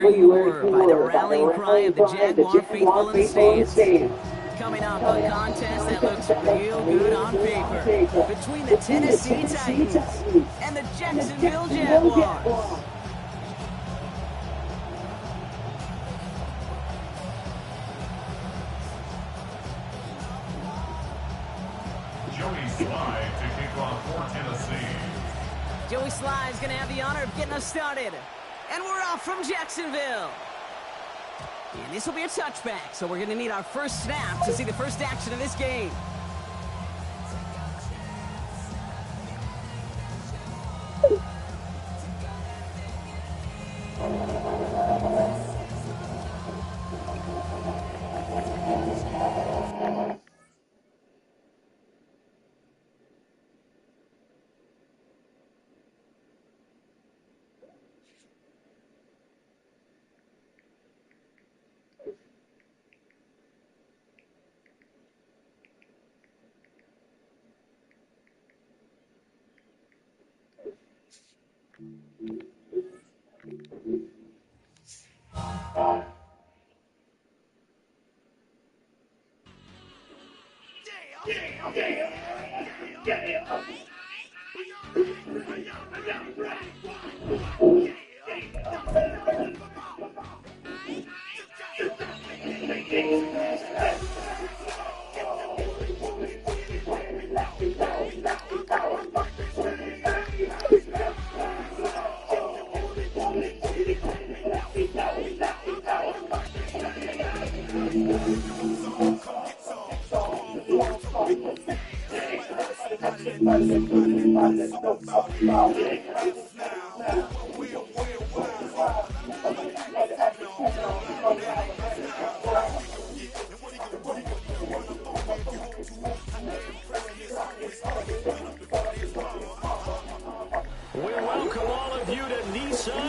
You were by the rallying cry of the Jaguar faithful in the stands. Coming off a contest that looks real good on paper between the Tennessee Titans and the Jacksonville Jaguars. Joey Slye to kick off for Tennessee. Joey Slye is going to have the honor of getting us started. And we're off from Jacksonville. And this will be a touchback, so we're going to need our first snap to see the first action of this game.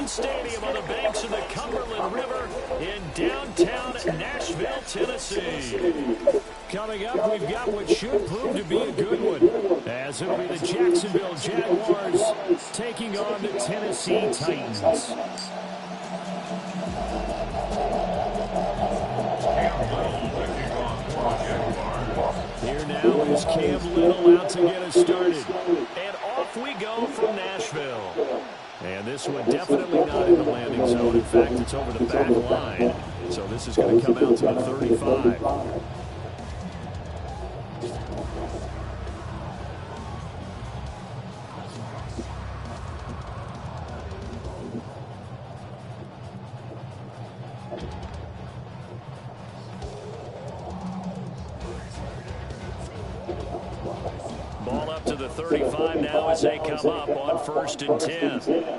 Stadium on the banks of the Cumberland River in downtown Nashville, Tennessee. Coming up, we've got what should prove to be a good one, as it'll be the Jacksonville Jaguars taking on the Tennessee Titans. Here now is Cam Little out to get us started. And off we go from Nashville. And this one definitely not in the landing zone. In fact, it's over the back line. So this is going to come out to the 35. Ball up to the 35 now as they come up on 1st and 10.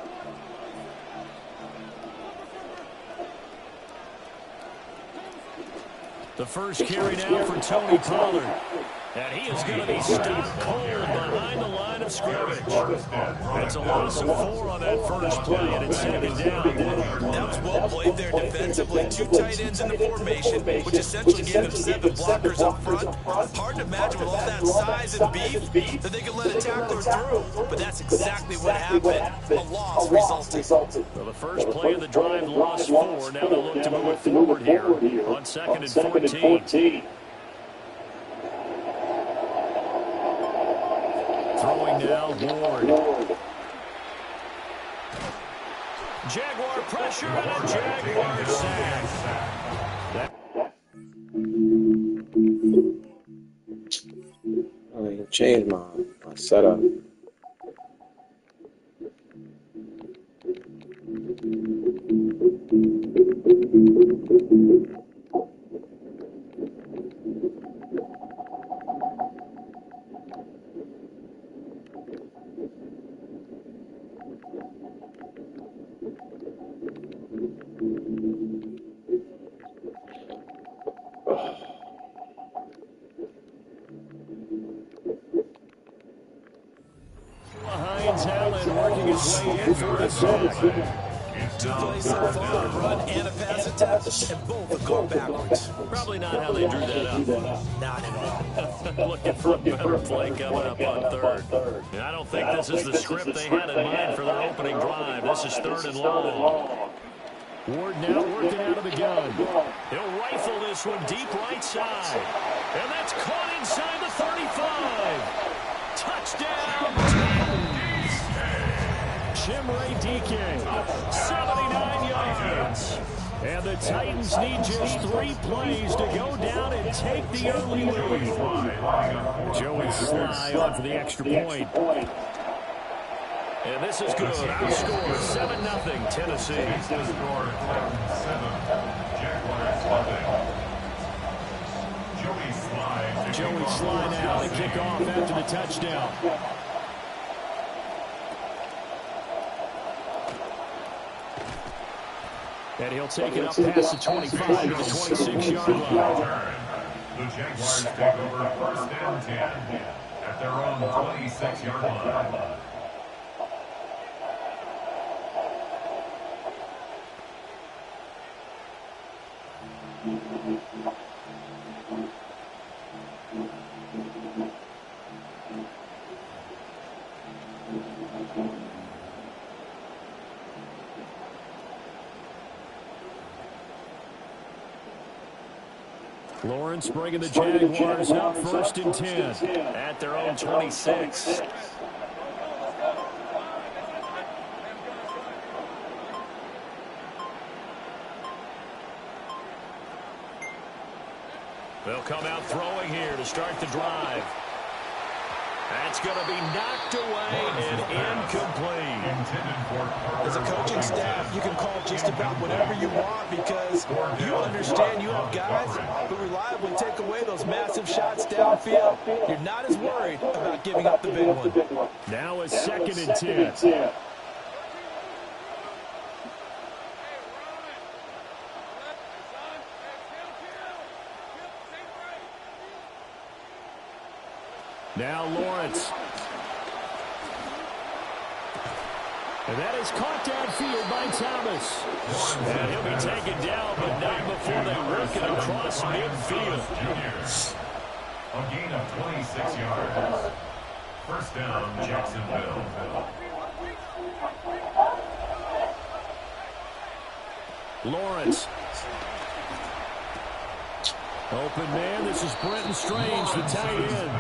The first carry now for Tony Pollard. And he is going to be stopped cold behind the line of scrimmage. That's a loss of 4 on that first play, and it's 2nd down. That was well played there defensively. 2 tight ends in the formation, which essentially gave them 7 blockers up front. Hard to imagine with all that size and beef that they could let a tackler through. But that's exactly what happened. A loss resulted. So the first play of the drive lost 4. Now they'll look to move it forward here on 2nd and 14. Throwing now, Ward. Jaguar pressure and a Jaguar sack. I need to change my setup. Working his way in for the sack. 2 plays so far, a run and a pass attempt, and both have gone backwards. Probably not how they drew that up. Not at all. Looking for a better play coming up on 3rd. And I don't think this is the script they had in mind for their opening drive. This is 3rd and long. Ward now working out of the gun. He'll rifle this one deep right side. And that's caught inside the 35. Touchdown, Titans. Chimere DK, 79 yards. And the Titans need just 3 plays to go down and take the early lead. Joey Sly on for the extra point. And this is good. Our score, 7-0 Tennessee. The score, 7. Jaguars nothing. Joey Sly now to kick off after the touchdown. And he'll take it up past the 25 to the 26-yard line. The Jaguars take over 1st and 10 at their own 26-yard line. Lawrence bringing the Jaguars up 1st and 10 at their own 26. They'll come out throwing here to start the drive. That's going to be knocked away and incomplete. As a coaching staff, you can call just about whatever you want because you understand you have guys who reliably take away those massive shots downfield. You're not as worried about giving up the big one. Now a 2nd and 10. Now Lawrence. And that is caught downfield by Thomas. And he'll be taken down, but not before they work it across midfield. A gain of 26 yards. 1st down, Jacksonville. Lawrence. Open man, this is Brenton Strange, the tight end.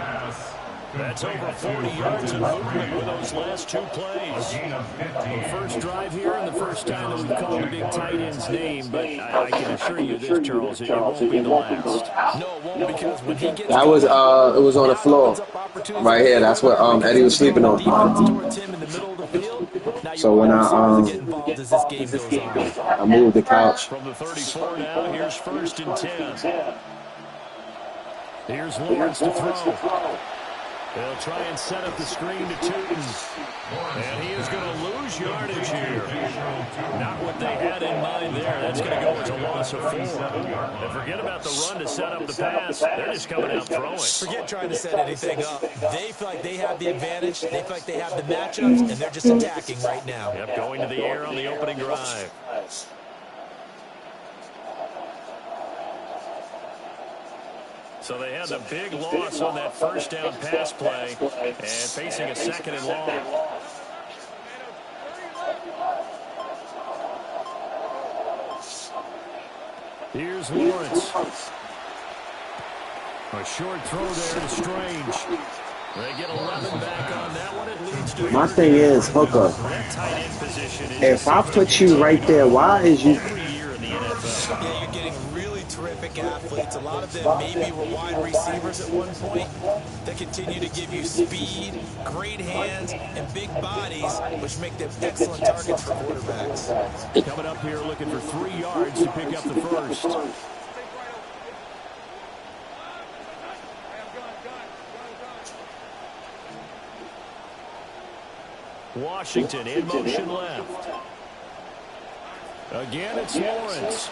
That's over 40 yards of movement with those last 2 plays. The first drive here and the first time that we've called a big tight end's name, but I can assure you this, Charles, it won't be the last. No, it won't, because when he gets That was it was on the floor right here. That's what Eddie was sleeping on. So when I moved the couch. From the 34 now, here's 1st and 10. Here's Lawrence to throw. They'll try and set up the screen to Tootin. And he is going to lose yardage here. Not what they had in mind there. That's going to go as a loss of 4. And forget about the run to set up the pass. They're just coming out throwing. Forget trying to set anything up. They feel like they have the advantage. They feel like they have the matchups, and they're just attacking right now. Yep, going to the air on the opening drive. So they had the big loss on that 1st down pass play and facing a 2nd and long. Here's Lawrence. A short throw there to Strange. They get 11 back on that one. It leads to My thing is, Hooker, if I put you right there, why is you... Yeah, you're getting really terrific athletes. A lot of them maybe were wide receivers at one point. They continue to give you speed, great hands, and big bodies, which make them excellent targets for quarterbacks. Coming up here looking for 3 yards to pick up the first. Washington in motion left. Again, it's Lawrence.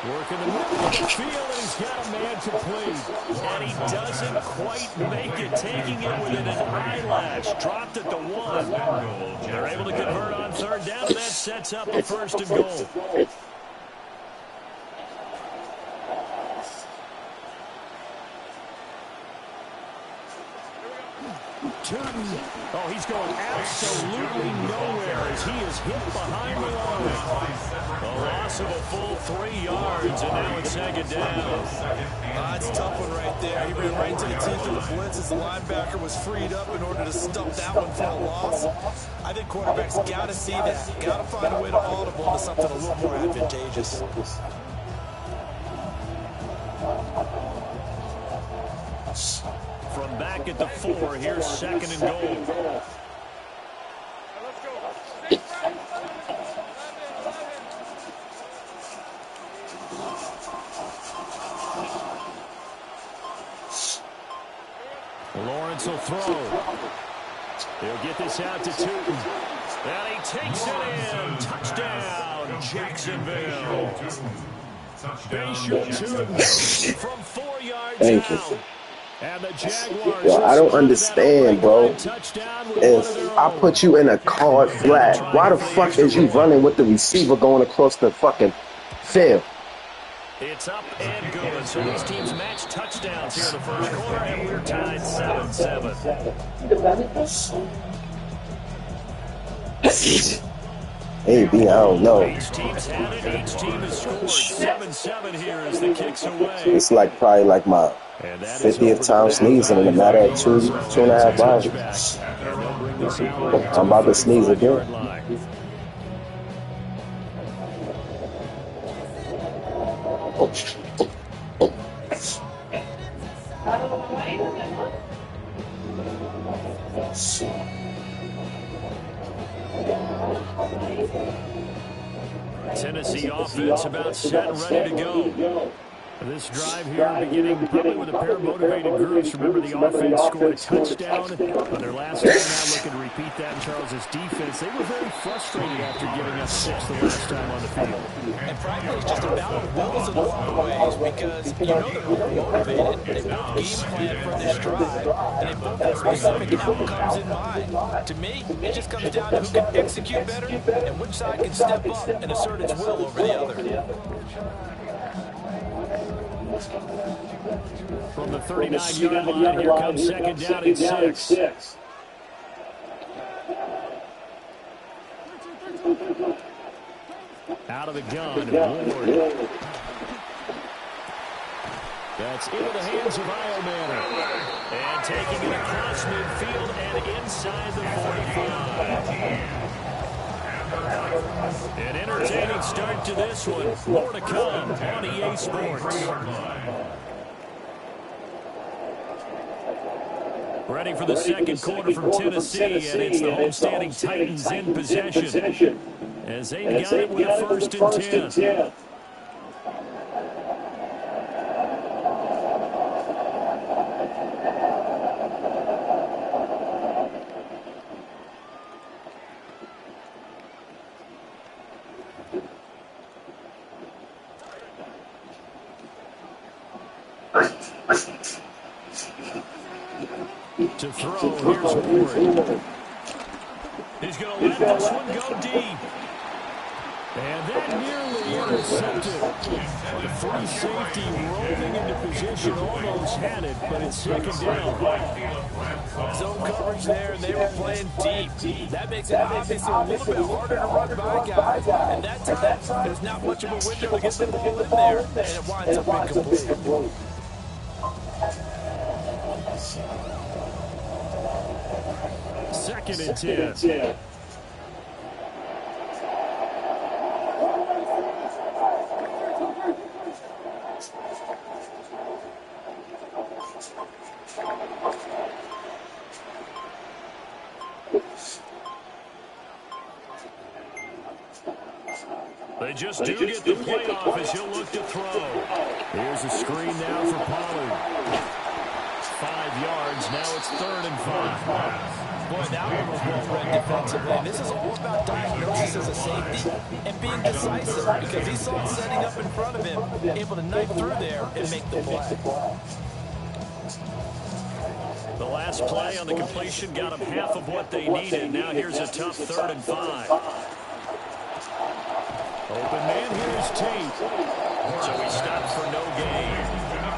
Working the middle of the field, and he's got a man complete. And he doesn't quite make it, taking it within an eyelash. Dropped at the 1. They're able to convert on 3rd down, and that sets up a 1st and goal. Tootin Oh, he's going absolutely nowhere as he is hit behind the line. A loss of a full 3 yards, and now it's second down. It's a tough one right there. He ran right into the teeth of the blitz as the linebacker was freed up in order to stuff that one for a loss. I think quarterbacks got to see that. Got to find a way to audible into something a little more advantageous. From back at the 4, here's second and goal. Lawrence will throw. He'll get this out to Tootin. And he takes it in. Touchdown, Jacksonville. Bayshore Tootin from 4 yards out. And the Jaguars. Yo, I don't understand, bro. If I put you in a card flat, why the fuck is you running with the receiver going across the fucking field? It's up and good. So these teams match touchdowns here in the first quarter, and we're tied 7-7. Maybe, I don't know. Each team's had it. Each team has scored 7-7 here as the kick's away. It's like probably like my 50th time sneezing in a matter of two and a half hours. I'm about to sneeze again. Tennessee offense about set and ready to go. This drive here beginning probably with a pair of motivated groups. Remember, the offense scored a touchdown on their last time out. Looking to repeat that in Charles's defense. They were very frustrated after giving up 6 the last time on the field. And frankly, it's just about wills in a lot of ways because you know they're motivated. They both game plan for this drive, and they both have specific outcomes in mind. To me, it just comes down to who can execute better and which side can step up and assert its will over the other. From the 39-yard line, here comes second down and 6. Out of the gun, Ward. That's into the hands of Iomanner. And taking it across midfield and inside the 45. An entertaining start to this one. More to come on EA Sports. Ready for the second quarter from Tennessee, and it's the homestanding Titans in possession. As they've got it with first and 10. To throw, here's Ward. He's going to let this one go deep. And that nearly intercepted. The free safety roving into position, almost had it, but it's second down. Zone coverage there, and they were playing deep. That makes it obviously a little bit harder to run by guys. And that time, there's not much of a window to get the ball in there, and it winds up incomplete. Second and 10. They just do get the play off as he'll look to throw. Here's a screen now for Pollard. 5 yards, now it's 3rd and 5. Boy, that one was well read defensively. And this is all about diagnosis as a safety and being decisive because he saw it setting up in front of him, able to knife through there and make the play. The last play on the completion got them half of what they needed. Now here's a tough 3rd and 5. Open man, here's Tate. So he stops for no gain.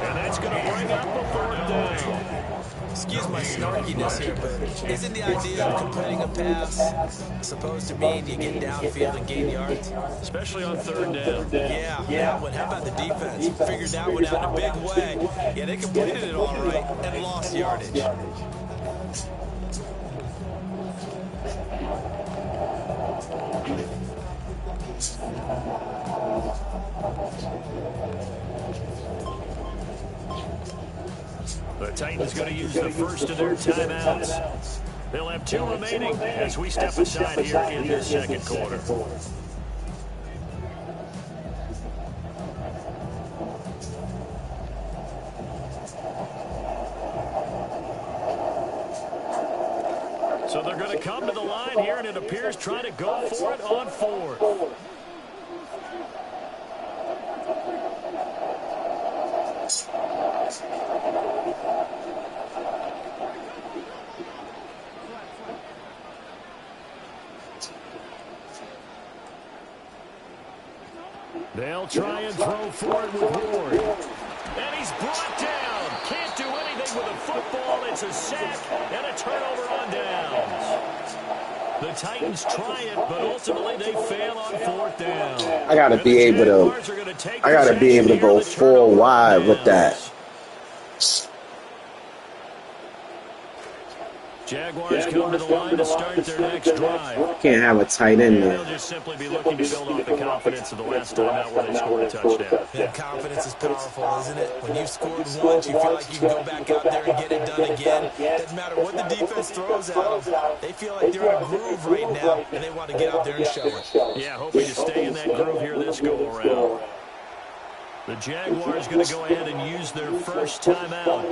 And that's going to bring up the 4th down. Excuse my snarkiness here, but isn't the idea of completing a pass supposed to mean you get downfield and gain yards? Especially on third down. Yeah, that one. How about the defense? Figured that one out in a big way. Yeah, they completed it all right and lost yardage. The Titans going to use the first of their timeouts. They'll have 2 remaining as we step aside here in this second quarter. So they're going to come to the line here, and it appears trying to go for it on 4th. They'll try and throw for it with Ward. And he's brought down. Can't do anything with a football. It's a sack and a turnover on downs. The Titans try it, but ultimately they fail on 4th down. I gotta be able to go 4 wide with that. Jaguars come to the line to start their next drive. Can't have a tight end there. They'll just simply be looking to build off the confidence of the last time out where they scored a touchdown. And confidence is powerful, isn't it? When you've scored once, you feel like you can go back out there and get it done again. Doesn't matter what the defense throws at them. They feel like they're in a groove right now, and they want to get out there and show it. Yeah, hoping to stay in that groove here this go-around. The Jaguars going to go ahead and use their first timeout.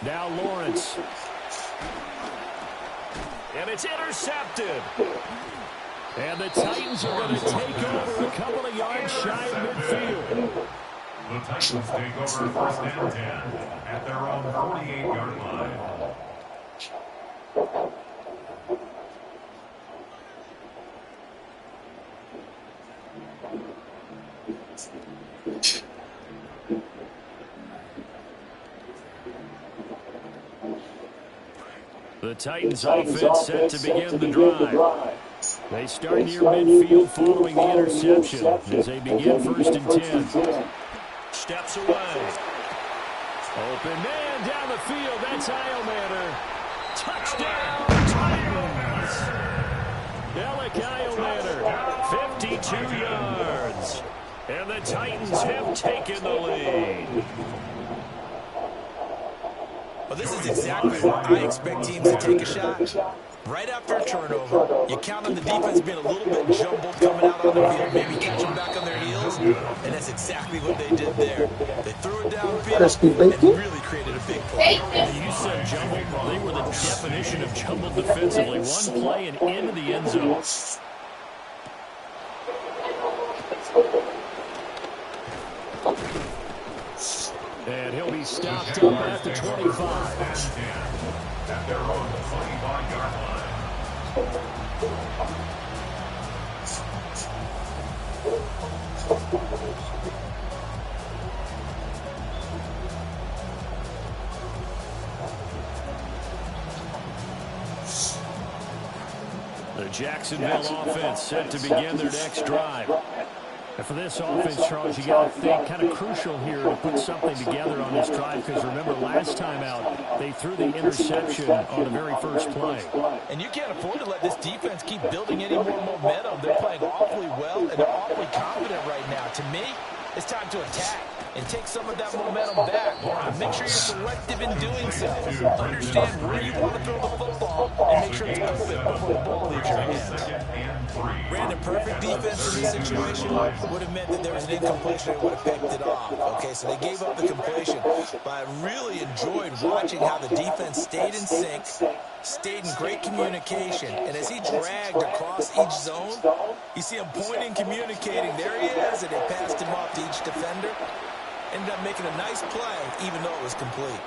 Now Lawrence. And it's intercepted. And the Titans are going to take over a couple of yards shy of midfield. The Titans take over 1st and 10 at their own 48-yard line. The Titans offense set to begin the drive. They start near midfield following the interception as they begin 1st and 10. Steps away. Open man down the field. That's Iomatter. Touchdown, Titans. Alec Iomatter, 52 yards. And the Titans have taken the lead. Well, this is exactly what I expect teams to take a shot. Right after a turnover, you count on the defense being a little bit jumbled coming out on the field, maybe catching back on their heels, and that's exactly what they did there. They threw it downfield and really created a big play. You said jumbled. They were the definition of jumbled defensively. One play and into the end zone. And he'll be stopped up at the 25. At their own 25-yard line. The Jacksonville offense set to begin their next drive. And for this offense, Charles, you got to think kind of crucial here to put something together on this drive because remember last time out they threw the interception on the very first play. And you can't afford to let this defense keep building any more momentum. They're playing awfully well and they're awfully confident right now. To me, it's time to attack and take some of that momentum back. Make sure you're selective in doing so. Understand where you want to throw the football and make sure it's open before the ball leaves your hand. Brandon, perfect defense in this situation would have meant that there was an incompletion and would have picked it off. Okay, so they gave up the completion. But I really enjoyed watching how the defense stayed in sync, stayed in great communication. And as he dragged across each zone, you see him pointing, communicating. There he is, and they passed him off to each defender. Ended up making a nice play, even though it was complete.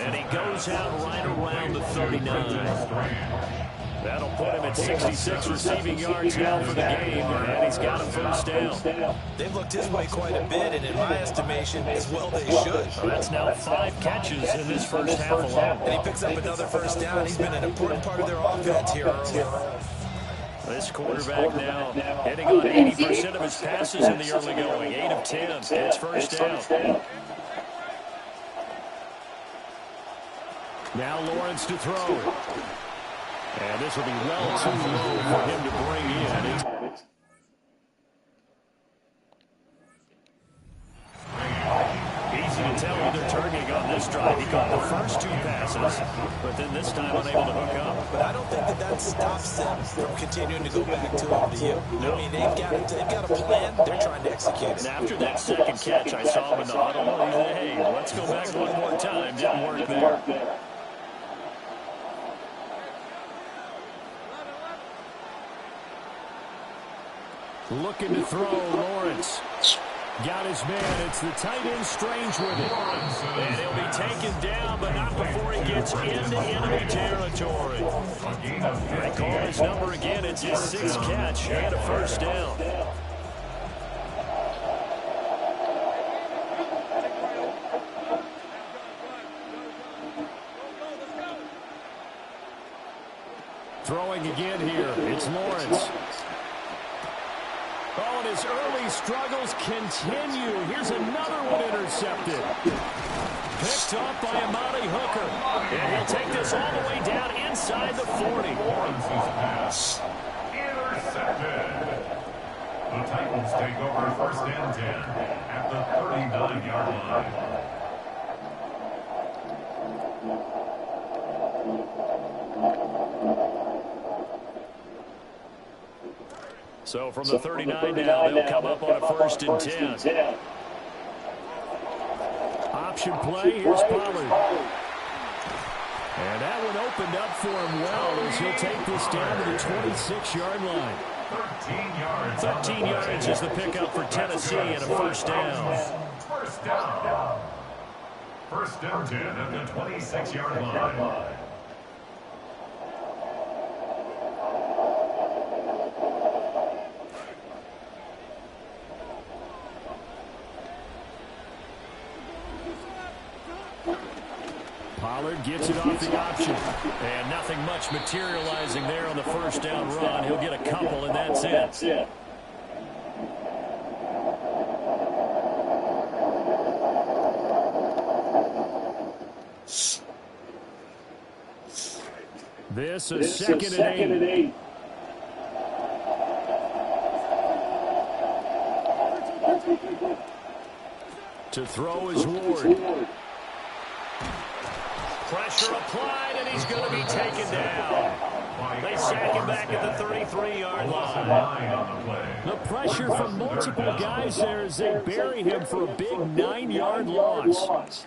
And he goes out right around the 39. That'll put him at 66 receiving yards now for the game, and he's got a first down. They've looked his way quite a bit, and in my estimation, as well they should. Well, that's now 5 catches in this first half alone. And he picks up another first down. He's been an important part of their offense here early. This quarterback now hitting on 80% of his passes in the early going. 8 of 10. It's first down. Now Lawrence to throw. And this will be well too low for him to bring in. Easy to tell who they're targeting on this drive. He caught the first 2 passes, but then this time unable to hook up. But I don't think that stops them from continuing to go back to him, do you? I mean, they've got a plan. They're trying to execute it. And after that second catch, I saw him in the huddle. He said, hey, let's go back one more time. Didn't work there. Looking to throw, Lawrence. Got his man. It's the tight end Strange with it. And he'll be taken down, but not before he gets into enemy territory. They call his number again. It's his 6th catch and a first down. Throwing again here. It's Lawrence. Oh, and his early struggles continue. Here's another one intercepted. Picked up by Amari Hooker. And he'll take this all the way down inside the 40. Lawrence's pass intercepted. The Titans take over first and 10 at the 39-yard line. So from the 39 now, they'll come up on a first and 10. Option play, here's Pollard. And that one opened up for him well as he'll take this down to the 26-yard line. 13 yards is the pickup for Tennessee and a first down. First down. First and 10 at the 26-yard line. Pollard gets it off the option. And nothing much materializing there on the first down run. He'll get a couple, and that's it. This is second and 8. To throw is Ward. Pressure applied, and he's going to be taken down. They sack him back at the 33-yard line. The pressure from multiple guys there as they bury him for a big 9-yard loss.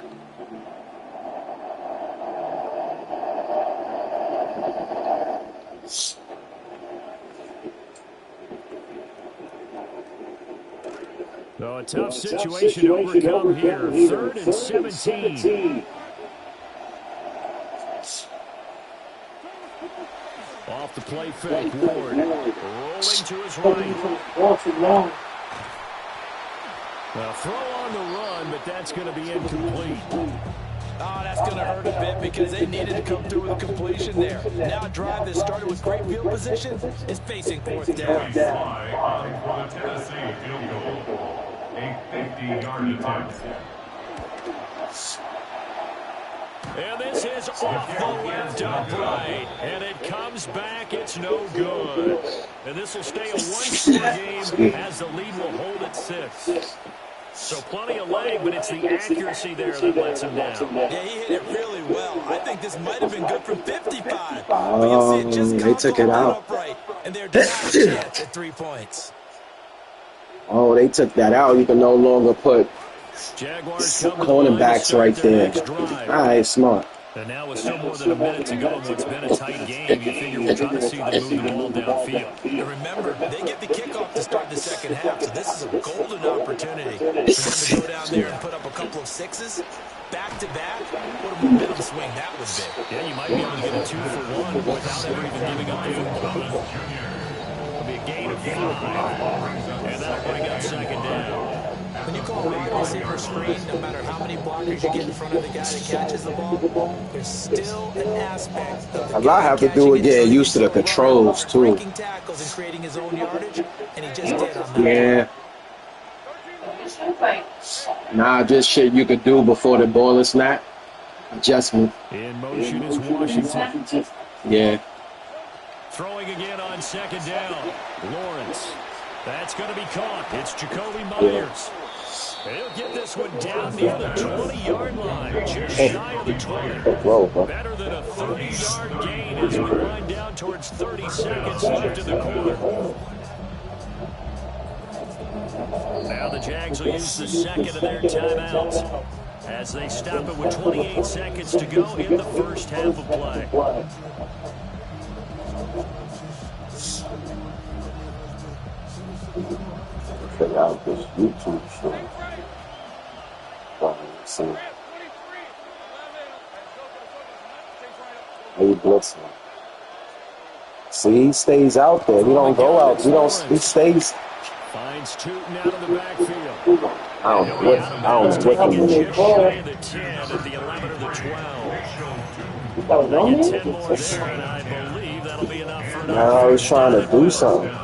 So a tough situation to overcome here. 3rd and 17. Off the play fake, Ward rolling to his right. Now throw on the run, but that's going to be incomplete. Oh, that's going to hurt a bit because they needed to come through with a completion there. Now a drive that started with great field position is facing 4th down. Fly on for the Tennessee field goal. A 50-yard attempt. And this is off the left upright. And it comes back. It's no good. And this will stay a one-score game as the lead will hold at 6. So plenty of leg, but it's the accuracy there that lets him down. Yeah, he hit it really well. I think this might have been good from 55. But you'll see it just they took it out. Upright, and they're denied a chance at 3 points. Oh, they took that out. You can no longer put cornerbacks right there. All right, smart. And now with still more than a minute to go in what's been a tight game, you figure we're trying to see them move the ball downfield. And remember, they get the kickoff to start the second half, so this is a golden opportunity. For him to go down there and put up a couple of sixes, back-to-back, what a momentum swing that would be. Yeah, you might be able to get a 2 for 1 without ever even giving up a football. It'll be a gain of 5, and that'll bring up second down. When you call wide receiver screen, no matter how many blockers you get in front of the guy that catches the ball, there's still an aspect of the A lot guy have to do with getting used to the controls too. breaking tackles and creating his own yardage, and he just did on that. Yeah. Nah, just shit you could do before the ball is snapped. Adjustment. In motion is Washington. Yeah. Throwing again on second down. Lawrence. That's going to be caught. It's Jacoby Myers. He'll get this one down near the 20-yard line, just shy of the 20. Better than a 30-yard gain as we wind down towards 30 seconds left in the quarter. Now the Jags will use the second of their timeouts as they stop it with 28 seconds to go in the first half of play. Check out this YouTube show. See. How you blitzing? See, he stays out there. He don't go out. He stays. Finds Tootin out of the backfield. I don't know what Taking it just shy of the 10 at the 11 or the 12. They get 10 more there, and I believe that'll be enough for an Now he's trying to do something.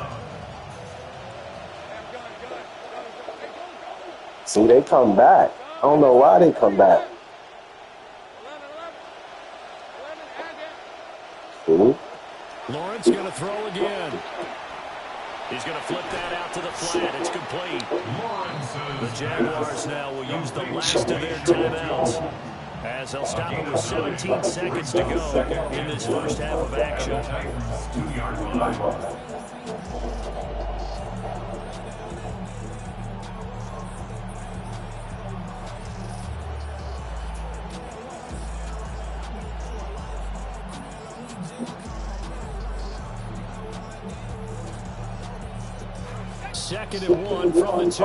See, they come back. I don't know why they come back. See? Lawrence going to throw again. He's going to flip that out to the flat. It's complete. The Jaguars now will use the last of their timeouts as they'll stop it with 17 seconds to go in this first half of action. Second and 1 from the 2.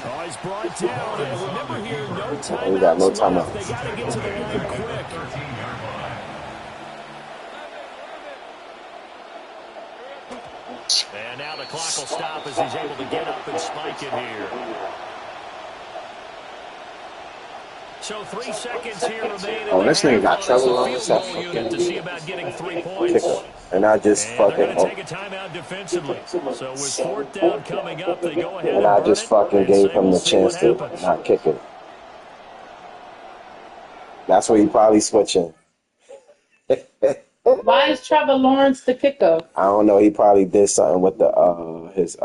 Oh, he's brought down. And remember here, no timeouts left. They got to get to the line quick. And now the clock will stop as he's able to get up and spike it here. So 3 seconds here remain. Oh, this nigga got trouble on his to see about getting 3 points. And I just fucking. They're going to take a timeout defensively. So with fourth down coming up, they go ahead and I just fucking gave him the chance to not kick it. That's where he probably switching. Why is Trevor Lawrence the kicker? I don't know. He probably did something with the his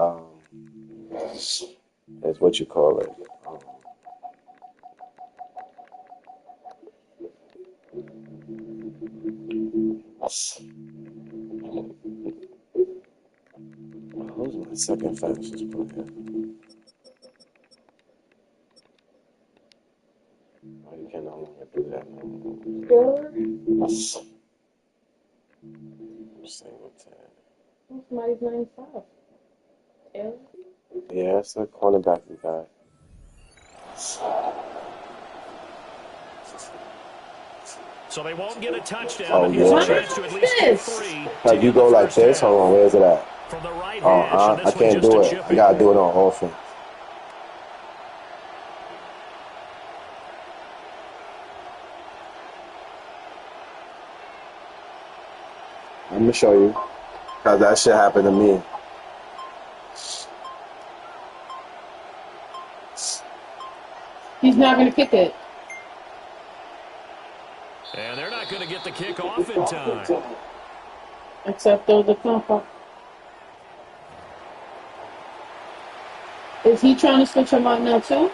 what you call it. Who's my second fastest player? Oh, you can no longer do that no more. Single tag. Somebody's 95. Yeah. Yeah, that's the cornerback we got. So they won't get a touchdown. Oh, Here's yeah. a chance to at least get 3. Like you go like this. Hold on, where's it at? From the right Oh, hash, I can't do it. I gotta do it on offense. I'm gonna show you, cause that shit happened to me. He's not going to kick it. And they're not going to get the kick off in time. Except though the compa. Is he trying to switch him out now too?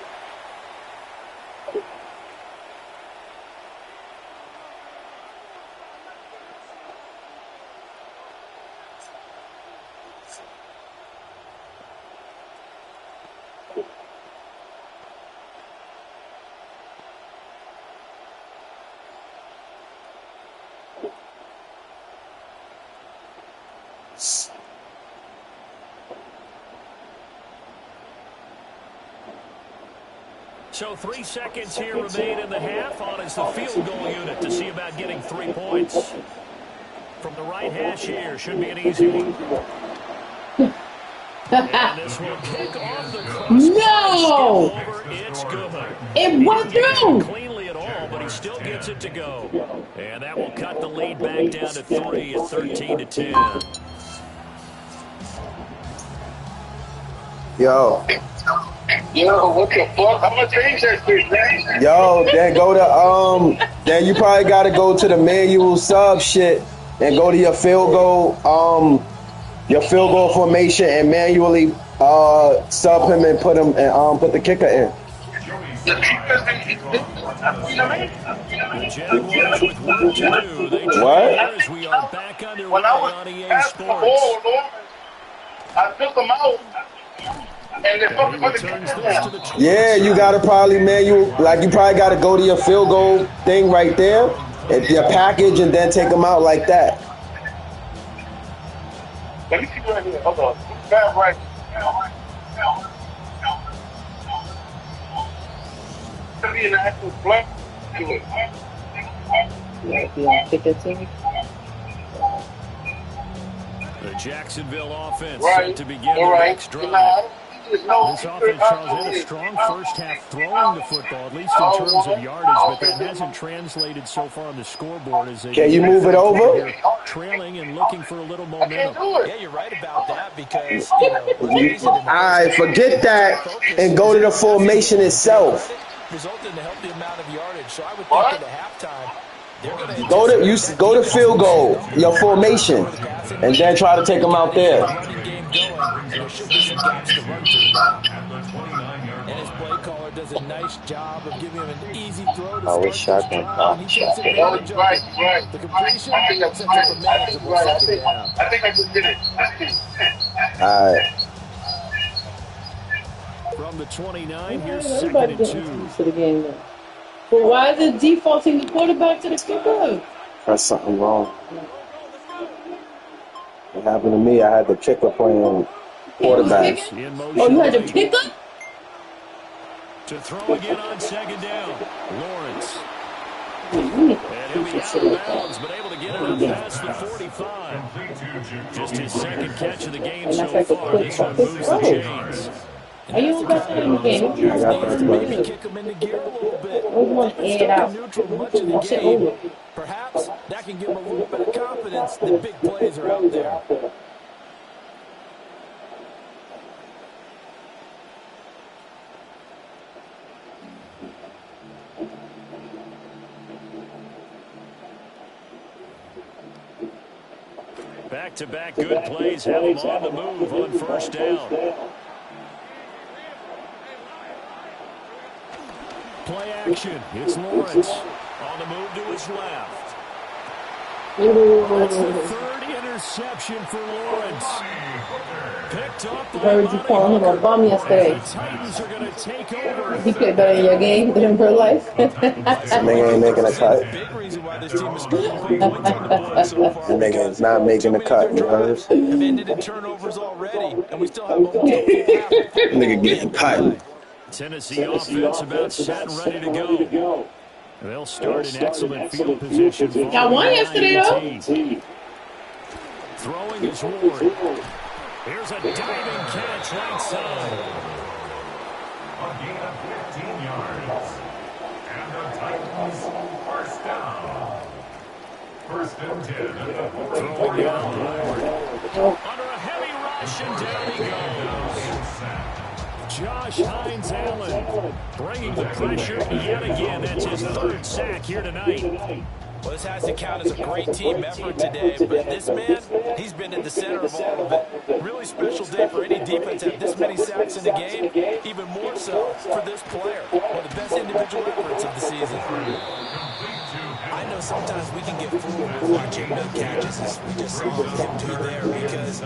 So 3 seconds here remain in the half on as the field goal unit to see about getting 3 points. From the right hash here, should be an easy one. And this will kick off the No! It's good. It went through. Cleanly at all, but he still gets it to go. And that will cut the lead back down to 3 at 13-10. Yo. Yo, what the fuck? How much change that shit, man? Yo, then go to then you probably gotta go to the manual sub shit and go to your field goal formation and manually sub him and put the kicker in. The Jaguars with work to do. They what? We are back underway when I was on EA past the Sports. ball, Lord, I took them out. And they fucking put the kicker down. Yeah, you gotta probably you probably gotta go to your field goal thing right there, and your package, and then take them out like that. Let me see right here. Hold on. Bad right. To be an actual play. Yeah, ticket team. The Jacksonville offense Right. set to begin the Right. next drive. This offense, Charles, had a strong first half throwing the football, at least in terms of yardage, but that hasn't translated so far on the scoreboard as they Can you move it over? trailing and looking for a little momentum. Yeah, you're right about that because, Alright, forget that and go to the formation itself. resulted in a healthy amount of yardage. So I would think that at halftime, they're going to Go to field goal, your formation, and then try to take them out there. running game going. There should be some gaps to run through now. And his play caller does a nice job of giving him an easy throw to Oh, start it's shotgun. and he takes advantage of it. The completion sets up a manageable second down. I think I just did it. Alright. From the 29, here's Everybody 2nd and getting 2. used to the game now. But why is it defaulting the quarterback to the kicker? That's something wrong. It happened to me. I had the kicker playing quarterback. In motion Oh, you had your right. kicker? To throw again on 2nd down. Lawrence. Mm-hmm. And he'll be out of bounds, but able to get it up past the 45. Just his 2nd catch of the game And so that's like a far. This one moves the chains. Are you got that in the game? I got first Maybe place. kick him into gear a little bit. I want to air it out. Neutral much of the I'll sit game. over. Perhaps that can give him a little bit of confidence that big plays are out there. Back-to-back good plays have him on the move on 1st down. Play action. It's Lawrence on the move to his left. That's the 3rd interception for Lawrence. Picked up I heard you calling him a bum yesterday. The Titans are going to take over. He played better in your game than in real life. Nigga ain't making a cut. Big reason why this team is scoring points on the board so far. That nigga is not making the cut, you heard? Have ended in turnovers already, and we still have almost a full half. Nigga getting cut. Tennessee offense about set and ready to go. They'll start in excellent field position. Y'all won yesterday, though. Throwing is Ward. Here's a diving catch right side. A gain of 15 yards. And the Titans first down. 1st and 10 at the Throwing 40. down Ward. Under a heavy rush and down he goes. Josh Hines Allen bringing the pressure yet again. That's his 3rd sack here tonight. Well, this has to count as a great team effort today, but this man, he's been at the center of all of it. Really special day for any defense to have this many sacks in the game, even more so for this player. One of the best individual efforts of the season. I I know sometimes we can get fooled watching the catches, as we just saw him do there, because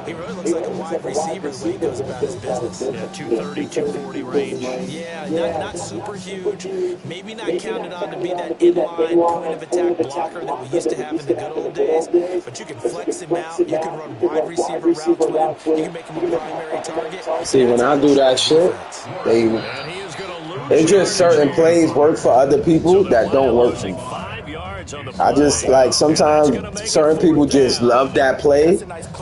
he really looks like a wide receiver the way he goes about his business. Yeah, 230, 240 range. Yeah, not super huge. Maybe not counted on to be that inline point-of-attack blocker that we used to have in the good old days, but you can flex him out. You can run wide receiver routes with him. You can make him a primary target. See, when I do that shit, they just certain plays work for other people that don't work for me. I just, like, sometimes certain people just love that play,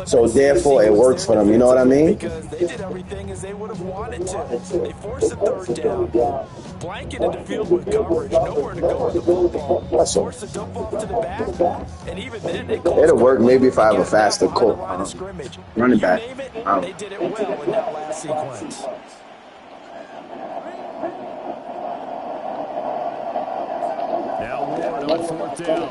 so therefore it works for them. You know what I mean? Because they did everything as they would have wanted to. They forced a third down, blanketed the field with coverage, nowhere to go with the football, forced the dump off to the back, and even then they called It'll work maybe if I have a faster running back. You name it, they did it well in that last sequence. Now Ward on fourth down.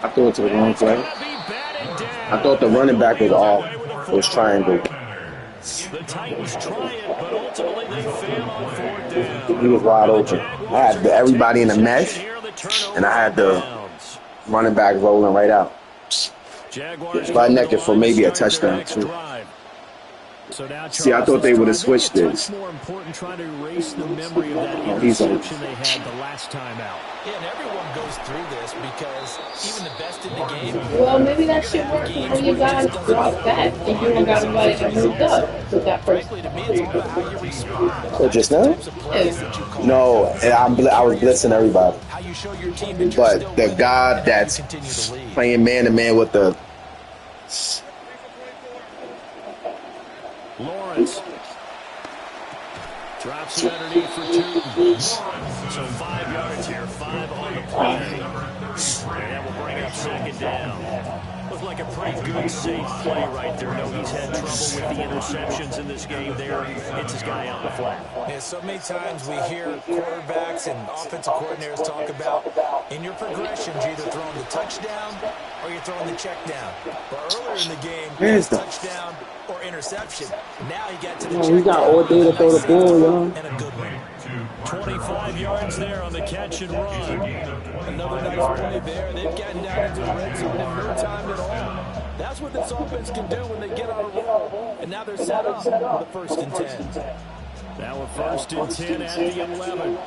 I threw it to the wrong play. I thought the running back was off. It was triangle. The Titans try it, but ultimately they fail on fourth down. He was wide open. I had everybody in the mesh, and I had the running back rolling right out. Butt naked for maybe a touchdown, too. See, I thought they would have switched this. More important trying to erase the memory of that He's interception they had the last time out. Yeah, and everyone goes through this because even the best in the game. Well, maybe that should work when you guys drop back and you don't got anybody that moved up with that person. Frankly, to me, it's all about how you respond. Oh, just now? No, and I was blitzing everybody. How you show your team that you're But still the guy that's playing man-to-man with the... Lawrence drops it underneath for 2. So 5 yards here, 5 on the play. And that will bring up second down. Looked like a pretty good, safe play right there. No, he's had trouble with the interceptions in this game there. It's his guy on the flat. Yeah, so many times we hear quarterbacks and offensive coordinators talk about in your progressions, you're either throwing the touchdown or you're throwing the check down. But earlier in the game, it's touchdown or interception. Now you get to the check We got all day to throw the ball, y'all. and a good one. 25 yards there on the catch and run. Another nice play there. They've gotten down into the red zone in no time at all. That's what this offense can do when they get on a roll. And now they're set up with a 1st and 10. Now a 1st and 10 at the 11.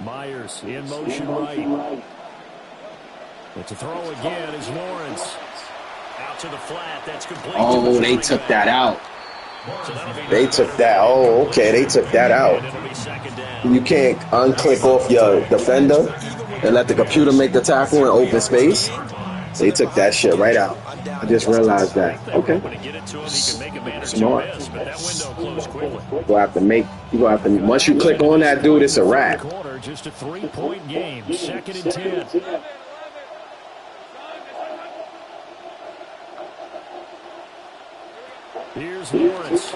Myers in motion right. But to throw again is Lawrence. Out to the flat. That's complete. Oh, they took that out. They took that. Oh, okay. They took that out. You can't unclick off your defender and let the computer make the tackle in open space. They took that shit right out. I just realized that. Okay. Smart. You gonna have to once you click on that dude, it's a wrap. Just a 3-point game. 2nd and 10. Here's Lawrence.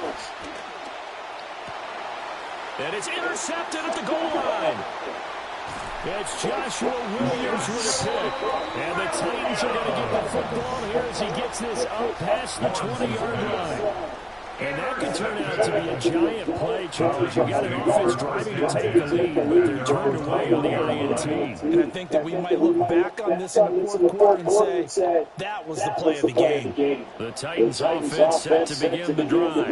And it's intercepted at the goal line. It's Joshua Williams with a pick. And the Titans are going to get the football here as he gets this up past the 20-yard line. And that could turn out to be a giant play, Charles. You've got an offense driving to take the lead, but they're turned away on the INT. And I think that we might look back on this in the 4th quarter and say, that was the play of the game. The Titans offense set to begin the drive.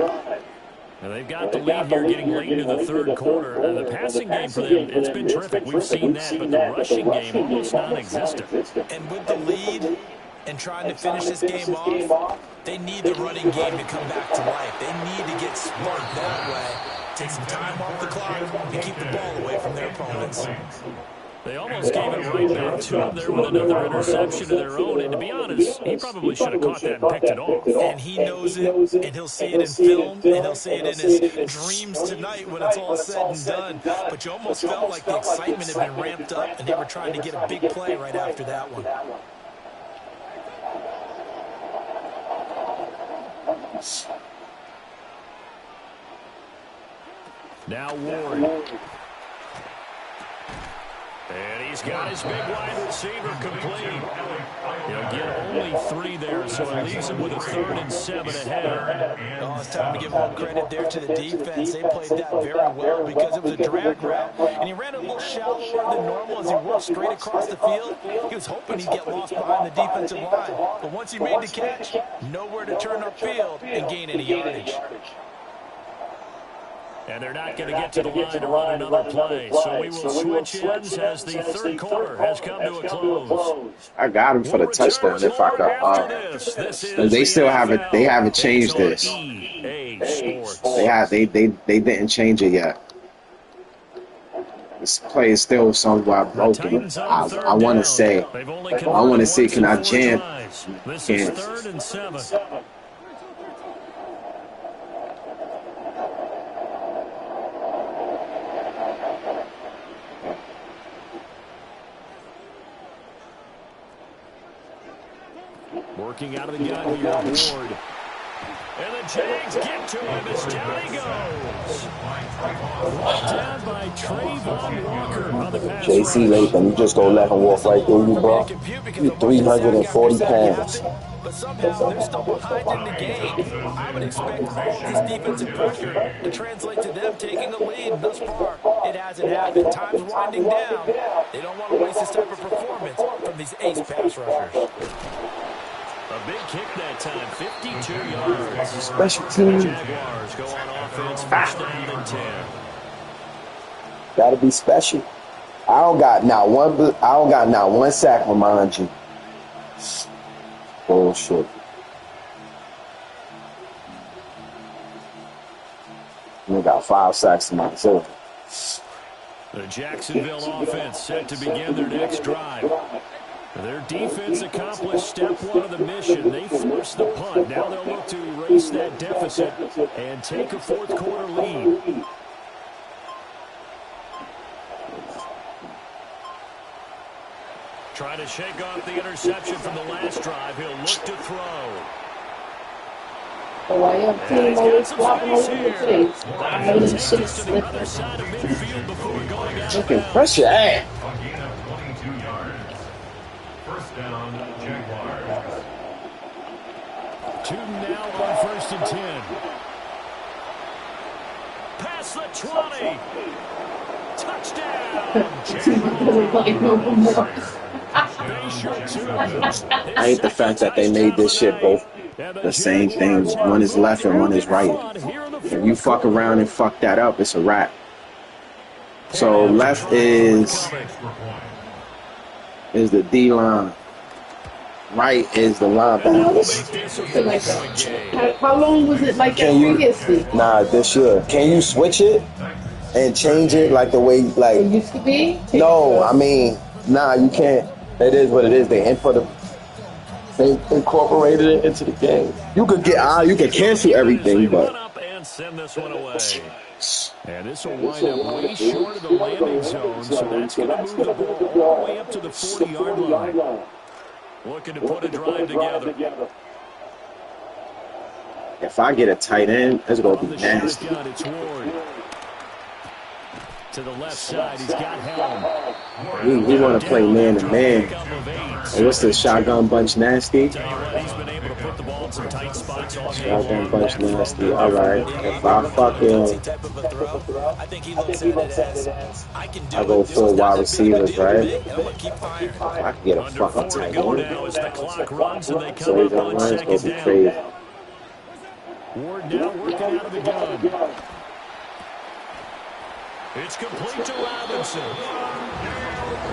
Now they've got the lead here getting late into the 3rd quarter. The passing game for them, it's been terrific. We've seen that, but the rushing game almost non-existent. And with the lead and trying to finish this game off, they need the running game to come back to life. They need to get smart that way. Take some time off the clock and keep the ball away from their opponents. They almost gave it right back to him there with another interception of their own. And to be honest, he probably should have caught that and picked it off. And he knows it, and he'll see it in film, and he'll see it in his dreams tonight when it's all said and done. But you almost felt like the excitement had been ramped up, and they were trying to get a big play right after that one. Now Ward. And he's He's got his big wide receiver complete. He'll get only 3 there, so it leaves him with a 3rd and 7 ahead. Oh, it's time to give all credit there to the defense. They played that very well because it was a drag route, and he ran a little shallower than normal as he worked straight across the field. He was hoping he'd get lost behind the defensive line, but once he made the catch, nowhere to turn upfield and gain any yardage. And they're not going to get to the line to run another play, so we will switch ends as the 3rd quarter has come to a close. I got him for the touchdown if I could. They still haven't. They haven't changed this. They didn't change it yet. This play is still somewhat broken. I want to say. I want to see. Can I jam? This is 3rd and 7. Working out of the gun here, Ward. And the Jags get to him as down he goes. Brought down by Trayvon Walker on the pass. J.C. Latham, you just gonna let him walk right through you, bro? You 340 pounds. But somehow they're still behind in the game. I would expect this defensive pressure to translate to them taking a lead. Thus far, it hasn't happened. Time's winding down. They don't want to waste this type of performance from these ace pass rushers. A big kick that time, 52 yards. Special team. Jaguars go on offense, 1st down and 10. Gotta be special. I don't got not one sack behind you. Bullshit. I got 5 sacks to myself. The Jacksonville offense set to begin their next drive. Their defense accomplished step 1 of the mission. They forced the punt. Now they'll look to erase that deficit and take a 4th quarter lead. Trying to shake off the interception from the last drive. He'll look to throw. So I have team always flopping over the face. I was shit slipping. Fucking pressure, hey. Down, Jaguars. 2 now on 1st and 10. Pass the 20. Touchdown. I hate the fact that they made this shit both the same thing. One is left and one is right. If you fuck around and fuck that up, it's a wrap. So left is the D-line. Right is the linebackers. How long was it like that previously? Nah, this year. Can you switch it and change it like the way like it used to be? No, I mean, nah, you can't. It is what it is. They incorporated it into the game. You could cancel everything, but send this one away. And this will wind up way short of the landing zone, so that's going to move the ball all the way up to the 40-yard line. Looking to put a drive together. If I get a tight end, it's going to be nasty. It's Ward. To the left side, he's got Helm. We want to play man to man. And what's the shotgun bunch nasty? Tell you what, he's been able to put the ball in some tight spots all game. Shotgun bunch nasty. All right. If I fucking, I go full wide receivers, right? I can get a fucking tight end. So he's on line, it's going to be crazy. Ward now working out of the gun. It's complete to Robinson.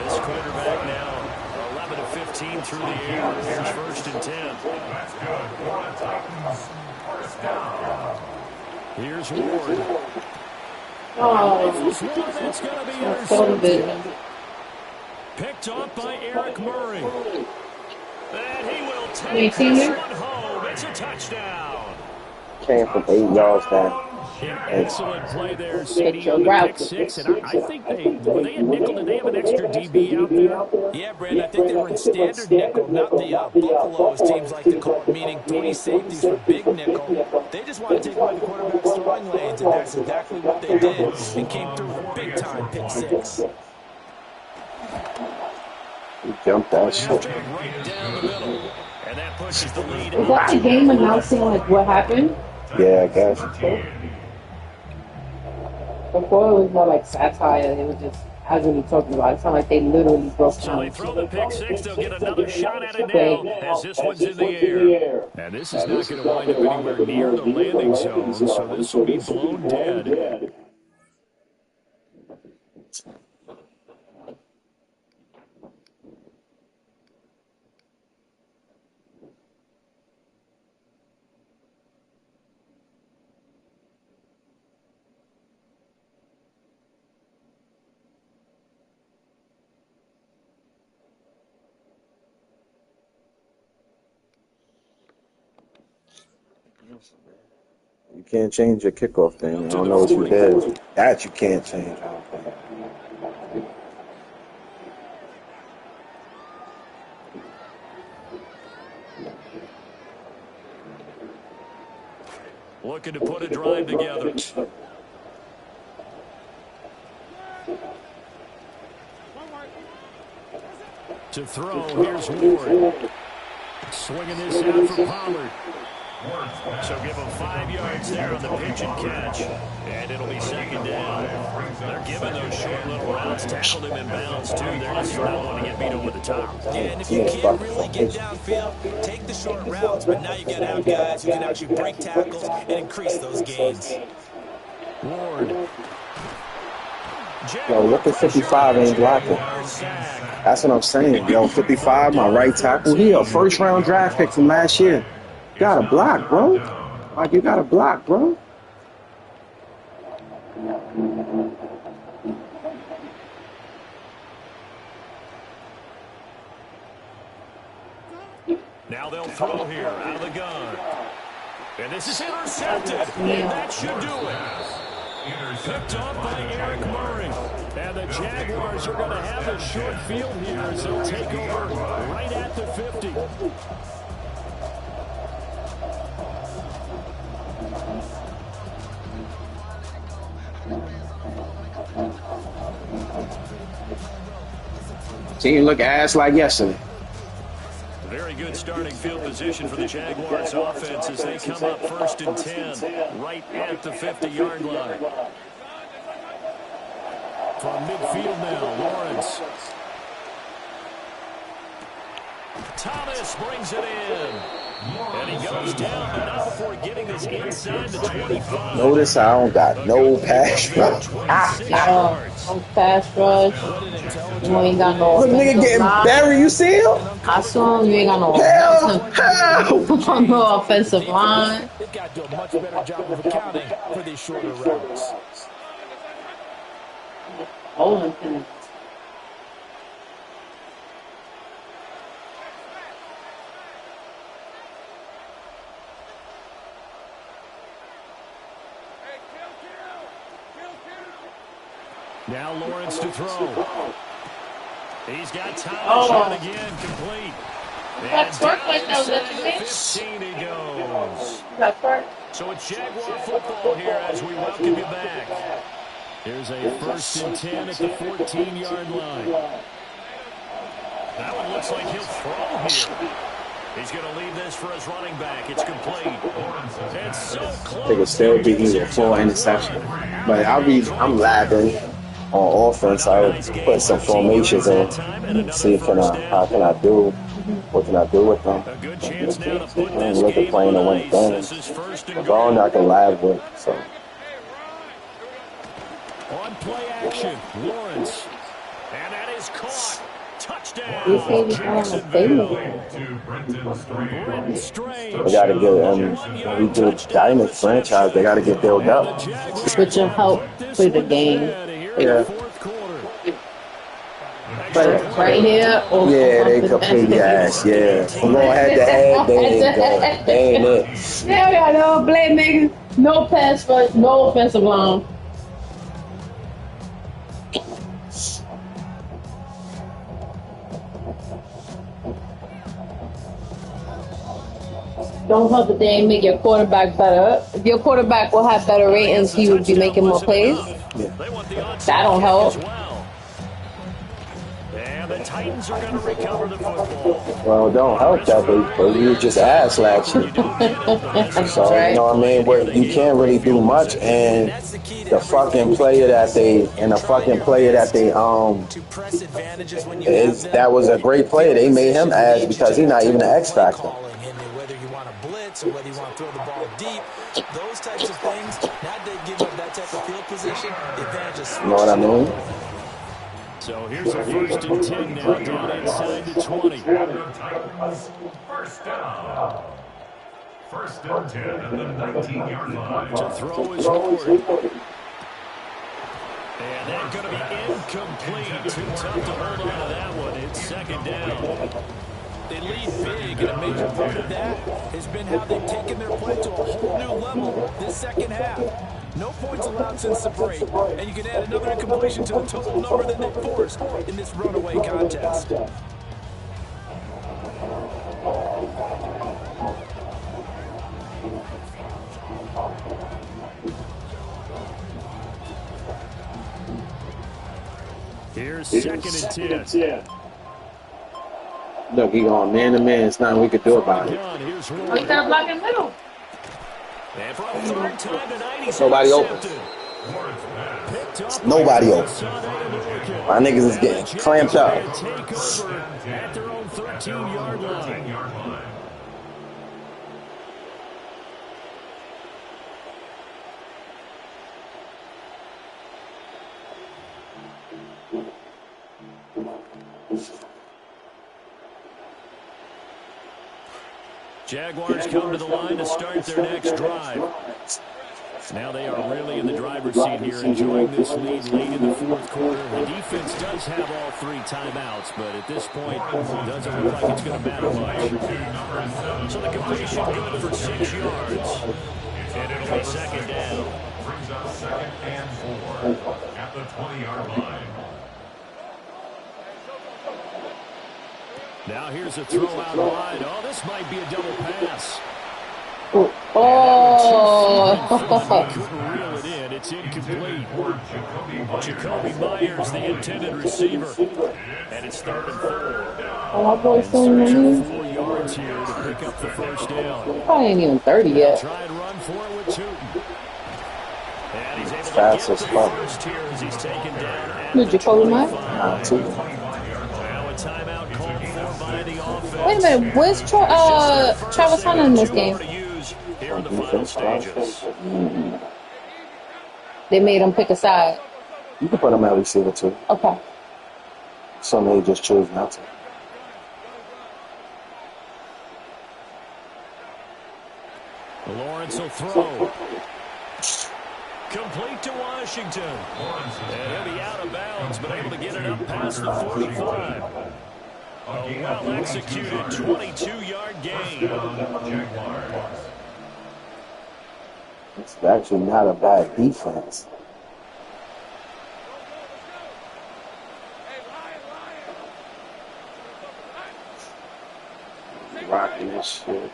This quarterback now 11 of 15 through the air. Here's 1st and 10. That's good. Florida Titans, 1st down. Here's Ward. Oh, This is one that's going to be intercepted. Picked up by Eric Murray. And he will take this one home. It's a touchdown. Came from 8 yards down. Excellent play there, CD on the pick 6, and I think were they a nickel? Did they have an extra DB out there? Yeah, Brandon, I think they were in standard nickel, not the buffalo, as teams like to call it, meaning 3 safeties for big nickel. They just want to take away the quarterback's throwing lanes, and that's exactly what they did, and came through with a big-time pick 6. He jumped that shit. Right down the middle. And that pushes the lead. Is that the game announcing like what happened? Yeah, I guess. Before it was more like satire. They were just casually talking about it. It's not like they literally broke So down. they throw the pick six. They'll get another shot at it now as this one's in the air. And this is not going to wind up anywhere near the landing zone, so this will be blown dead. You can't change your kickoff thing. I don't know what you did. That you can't change. Looking to put a drive together. To throw, here's Ward. Swinging this out for Pollard. So give him 5 yards there on the pitch and catch. And it'll be second down. They're giving those short little routes. Tackled him in bounds, too. They're just not wanting to get beat over the top. Yeah, and if you can't really get downfield, take the short routes. But now you got to have guys who can actually break tackles and increase those gains. Ward. Yo, look at 55 ain't blocking. That's what I'm saying. Yo, 55, my right tackle. He a first-round draft pick from last year. You got to block, bro. Like, you got to block, bro. Now they'll throw here out of the gun. And this is intercepted. And that should do it. Picked off by Eric Murray. And the Jaguars are going to have a short field here as they'll take over right at the 50. Team look ass like yesterday. Very good starting field position for the Jaguars offense as they come up 1st and 10 right at the 50-yard line. From midfield now, Lawrence. Thomas brings it in. And he goes down, but not before getting this inside the 25. Notice I don't got no pass rush. No pass rush. You ain't got no. Look, nigga getting buried. You see him? I saw him. You ain't got no. Hell. No offensive line. They've got to do a much better job of accounting for these shorter routes. Holding. Now Lawrence to throw. He's got Thomas shot again, complete. That twerk like that was at your bitch. 15 he goes. That twerk. So it's Jaguar football here as we welcome you back. Here's a 1st and 10 at the 14-yard line. That one looks like he'll throw here. He's going to leave this for his running back. It's complete. It's so close. They could still be either full interception. But I'm lagging on offense. I would put some formations in. See how can I do? What can I do with them? A good chance now to put I this look at game playing to win away. games. This is 1st and That's all I can lag with. So. On play action, Lawrence. And that is caught. Touchdown. You say he's on the stadium. Brenton Strange. We gotta get we do Dynamic franchise. They gotta get built up. Which will help for the game. Yeah. But right here, Yeah, they completely ass. Yeah, I'm going head to head. They ain't good. They ain't it. There we are, no blame niggas, no pass rush, no offensive line. Don't help that they ain't make your quarterback better. If your quarterback will have better ratings, he would be making more plays. Yeah. That don't help. And the Titans are going to recover the football. Well, don't help that they just ass last year. So, you know what I mean? Where you can't really do much, and the fucking player that they that was a great player. They made him ass because he's not even an X factor. Whether you want to blitz or whether you want to throw the ball deep, those types of things, now they give up that type of field position, the advantage is you know what I mean? So here's a 1st and 10 now down inside the 20. First down. 1st and 10 at the 19-yard line. To throw is Ward. And that's going to be incomplete. Too tough to hold on to that one. It's 2nd down. They lead big, and a major part of that has been how they've taken their play to a whole new level this 2nd half. No points allowed since the break, and you can add another incompletion to the total number that they forced in this runaway contest. Here's 2nd and 10. Look, he going man to man. It's nothing we could do about it. Oh, you got a block in the middle. And for a 3rd time tonight, he's Nobody open. Nobody open. My niggas is getting clamped up. Take over at their own 13-yard line. Jaguars come to the line to start their next drive. Now they are really in the driver's seat here, enjoying this lead late in the 4th quarter. The defense does have all 3 timeouts, but at this point, it doesn't look like it's going to matter much. So the completion good for 6 yards. And it'll be 2nd down. Brings up 2nd and 4 at the 20-yard line. Now here's a throw out wide. Oh, this might be a double pass. Oh. Couldn't reel it in. It's incomplete. Jacoby Myers, the intended receiver. And it's 3rd and 4. Oh, my boy's doing Search money. for 4 yards here to pick up the 1st down. Probably ain't even 30 yet. Try and run for it with Tootin. And he's able to Fast get as the fuck. first here as he's taken down at Who's the Jacoby Myers? 25. Too. Now a timeout called for by the offense. Wait a minute, where's Travis Hunter in this game? Here in the final stages. They made him pick a side. You can put him at receiver too. Okay. Some they just choose not to. Lawrence will throw. Complete to Washington. And he'll be out of bounds, but able to get it up past the 45. A well-executed 22-yard gain. It's actually not a bad defense. Rocking this shit.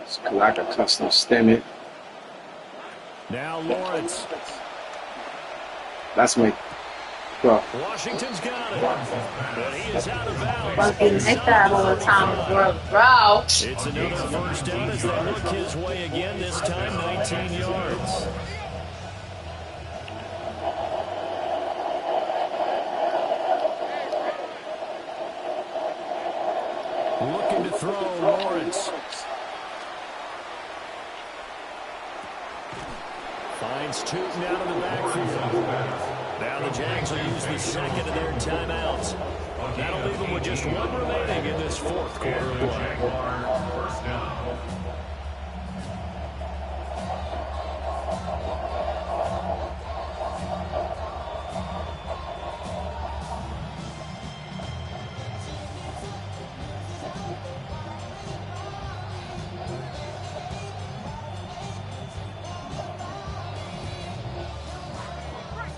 It's like a custom stem it. Now Lawrence. That's me. Go. Washington's got it. But he is out of bounds. Fucking make that all the time, bro. It's another 1st down as they look his way again, this time 19 yards. Looking to throw, Lawrence. Finds Tootin out of the backfield. Now the Jags will use the 2nd of their timeouts. That'll leave them with just 1 remaining in this 4th quarter of play. First down.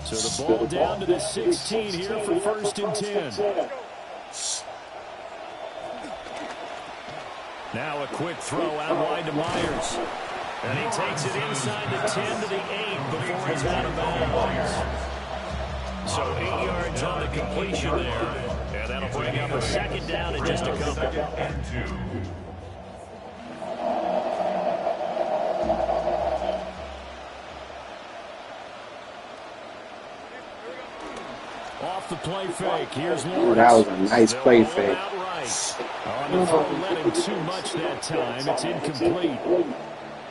So the ball down to the 16 here for 1st and 10. Now a quick throw out wide to Myers. And he takes it inside the 10 to the 8 before he's out of bounds. So 8 yards yards on the completion there. And that'll bring up a second down and just a couple. And 2. Off the play fake. Here's Lawrence. That was a nice play fake. On the throw, let him too much that time. It's incomplete.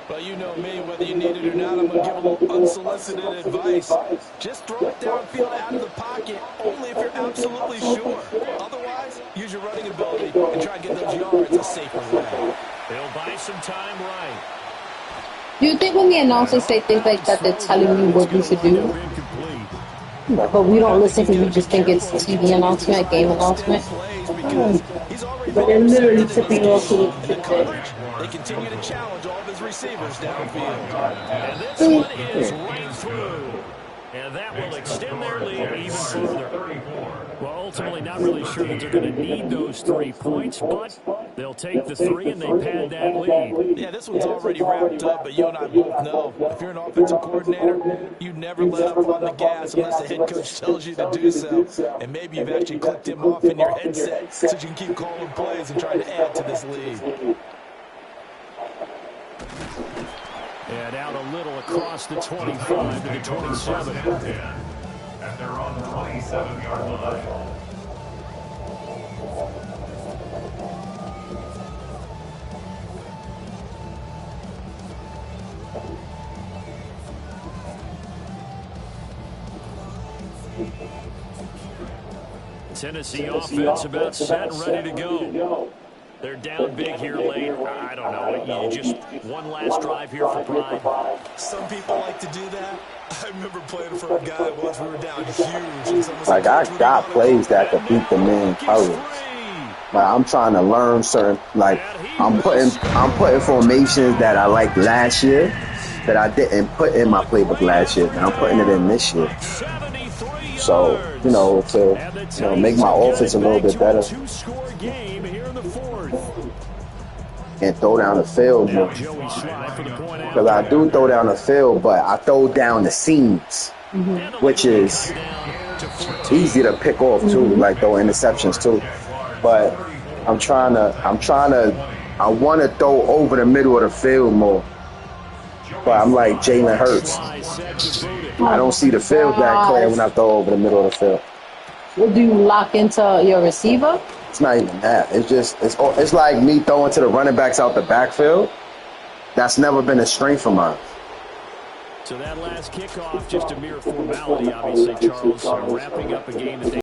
Well, you know me, whether you need it or not, I'm going to give a little unsolicited advice. Just throw it downfield out of the pocket, only if you're absolutely sure. Otherwise, use your running ability and try and get those yards a safer way. They'll buy some time right. Do you think when the announcers say things like that, they're telling you what you should do? But we don't listen because we just think it's TV announcement, game announcement. But they're literally tipping off to the coverage. They continue to challenge all of his receivers downfield. And this one is right through. And that will extend their lead even further. Well, ultimately not really sure that they're going to need those 3 points, but they'll take the 3 and they pad that lead. Yeah, this one's already wrapped up, but you and I both know if you're an offensive coordinator, you never let up on the gas unless the head coach tells you to do so. And maybe you've actually clicked him off in your headset so you can keep calling plays and trying to add to this lead. And out a little across the 25 to the 27. And they're on the 27-yard line. Tennessee offense about set and ready to go. They're down big here late. I don't know. You just one last drive here for pride. Some people like to do that. I remember playing for a guy once we were down huge. Like, I got plays that could beat the man coverage. Like, I'm trying to learn certain, like, I'm putting formations that I liked last year that I didn't put in my playbook last year, and I'm putting it in this year. So, to make my offense a little bit better. And throw down the field more. Because I do throw down the field, but I throw down the seams, which is easy to pick off too, like throw interceptions too. But I want to throw over the middle of the field more. But I'm like Jalen Hurts. I don't see the field that clear when I throw over the middle of the field. What, do you lock into your receiver? It's not even that. It's like me throwing to the running backs out the backfield. That's never been a strength of mine. So that last kickoff, just a mere formality, obviously, Charles, wrapping up a game that they